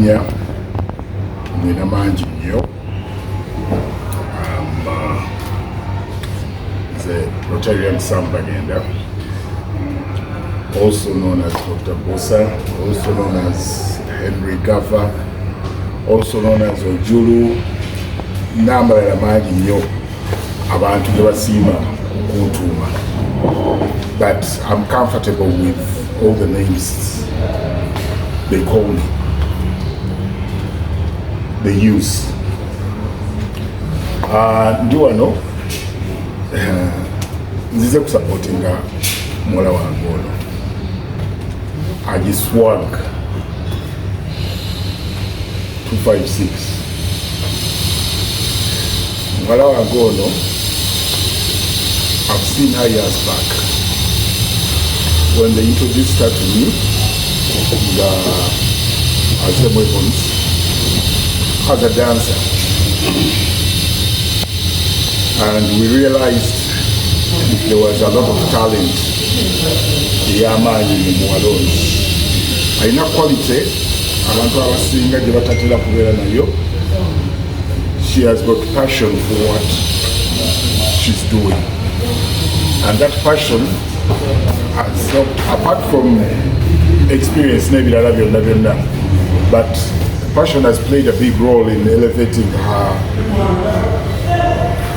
amannya nina mangi nnyo. The Rotarian Sambagenda, also known as Dr. Bossa, also known as Henry Gava, also known as Ojulu, n'amalala mangi nnyo abantu gye basiima okuntuuma. But I'm comfortable with all the names they call me, they use. Ndi wano nzize kusupportinga muwala wange ono Aji Swagga 256. Muwala wange ono I've seen her years back when they introduced her to me as Owa Ebonies as a dancer, and we realized there was a lot of talent yamanyi mu muwala. Alina quality abantu abasinga gye batatera kubeera nayo. She has got passion for what she's doing, and that passion has, apart from experience n'ebirala byonna byonna, but passion has played a big role in elevating her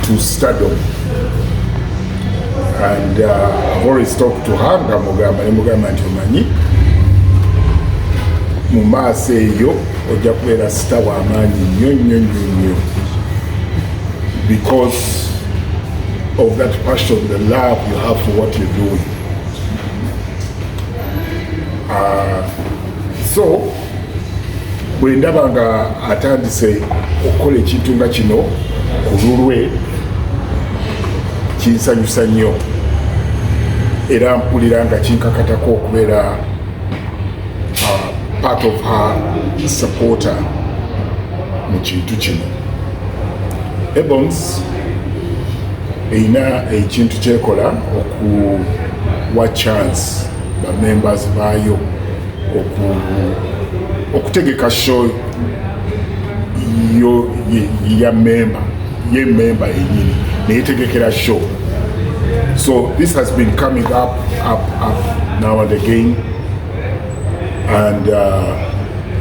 to stardom. And I've always talked to her ngamugamba nti omanyi mu maaso eyo ojja kubeera star w'amaanyi nnyo nnyo nnyo, because of that passion, the love you have for what you're doing. So bwe ndaba nga atandise okukola ekintu nga kino ku lulwe kinsanyusa nnyo, era mpulira nga kinkakatako okubeera part of her supporter mu kintu kino. Ebonies erina ekintu kyekola okuwa chance ba members baayo okutegeka show ya member yenyini neyetegekera show. So this has been coming up now and again, and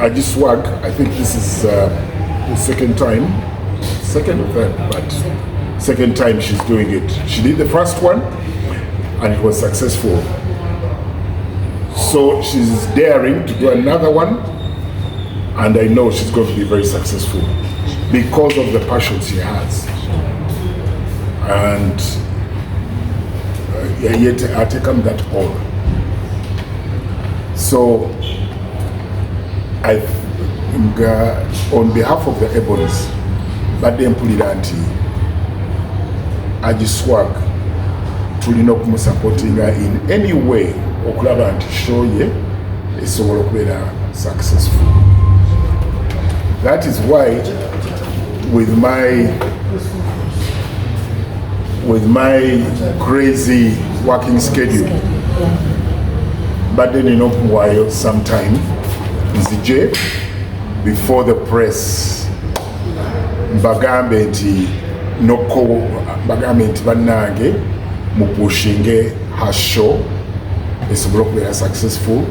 Aji Swagga, I think this is the second or third, but second time she's doing it. She did the first one and it was successful, so she's daring to do another one, and I know she's going to be very successful because of the passion she has. And yet I take on that all. So on behalf of the Ebonies, badde mpulira nti Aji Swagga tulina okumusupportinga in any way okulaba nti show ye esobola okubeera successful. That is why with my crazy working schedule, badde nina okuwaayo sometime nzije before the press bagambe nti bannange mupushinge her show esobola okubeera successful,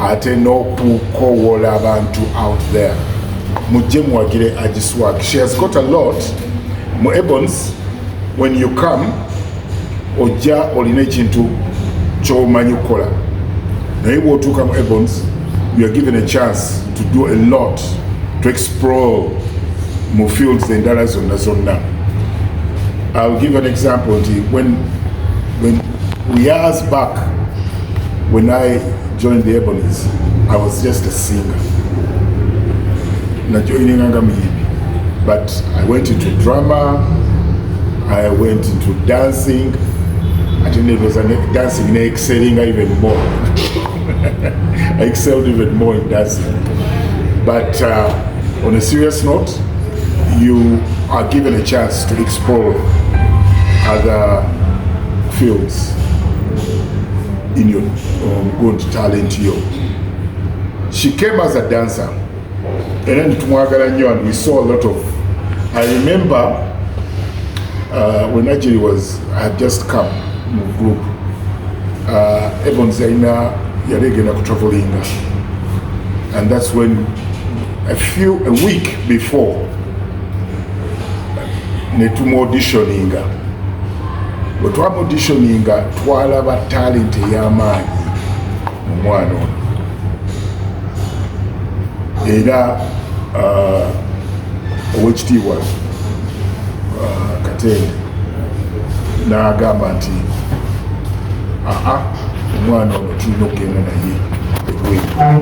ate n'okukowoola abantu out there mujje muwagire Aji Swagga. She has got a lot mu Ebonies. When you come ojja olina ekintu ky'omanyi kukola, naye bw'otuuka mu Ebonies you are given a chance to do a lot, to explore mu fields endala zonna. I'll give an example. When years back, when I joined the Ebonies, I was just a singer. But I went into drama, I went into dancing. I think it was dancing, excelling even more. I excelled even more in dancing. But on a serious note, you are given a chance to explore other fields in your good talent. She came as a dancer. era nitumwagala nnyo, and we saw a lot of, I remember when Ajiri had just come mu group, Ebonies yali egenda kutravelinga, and that's when a week before netuma auditioninga. Bwe twaba auditioninga twalaba talent ey'amaanyi mu mwana ono, era owekitiibwa Katende n'agamba nti omwana ono tulina okugenda naye eweeyo.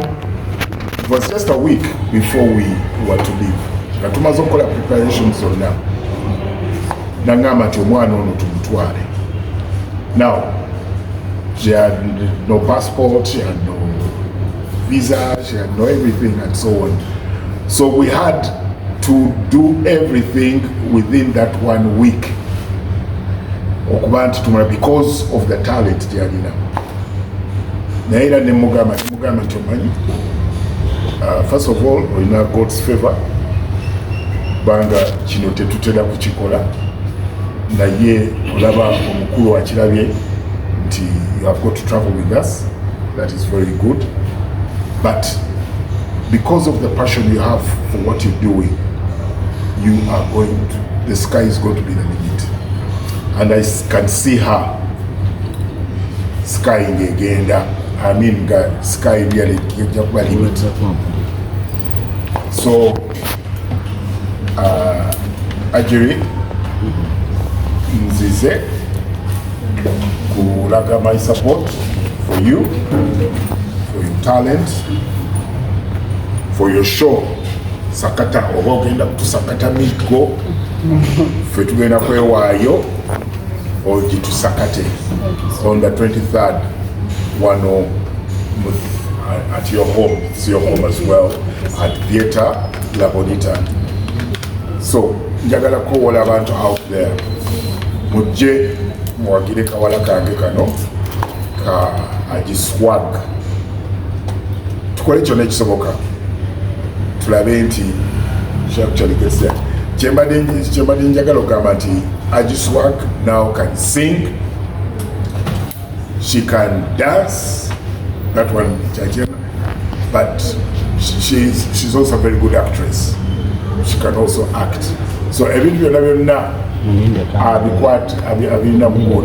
It was just a week before we were to leave. Nga tumaze okukola preparations zonna, n'agamba nti omwana ono tumutwale. Now, she had no passport, she had no visa, she had no everything and so on. So we had to do everything within that 1 week. Okuba nti tumala because of the talent gyalina. Naye era nemugamba nti omanyi, first of all, olina God's favor, banga kino tetutera kukikola, naye olaba omukulu akirabye nti you have got to travel with us. That is very good. But because of the passion you have for what you're doing, you are going to, the sky is going to be the limit. And I can see her skying again. I mean, sky really limit. So, Ajiri, nzize kulaga my support for you, for your talent, for your show. Sakata oba ogenda kutusakata migo ffe tugenda kwewaayo ogitusakate on the 23rd wano at your home. It's your home as well, at Theatre Labonita. So njagala kuwola abantu out there, mujje muwagire kawala kange kano ka Aji Swagga, tukole kyonna ekisoboka tulabe nti kyakukyaligesia kyembadde njagala okugamba nti Aji Swagga now can sing, she can dance, that one but she's also a very good actress. She can also act. So ebintu byonna abikwata abirina mu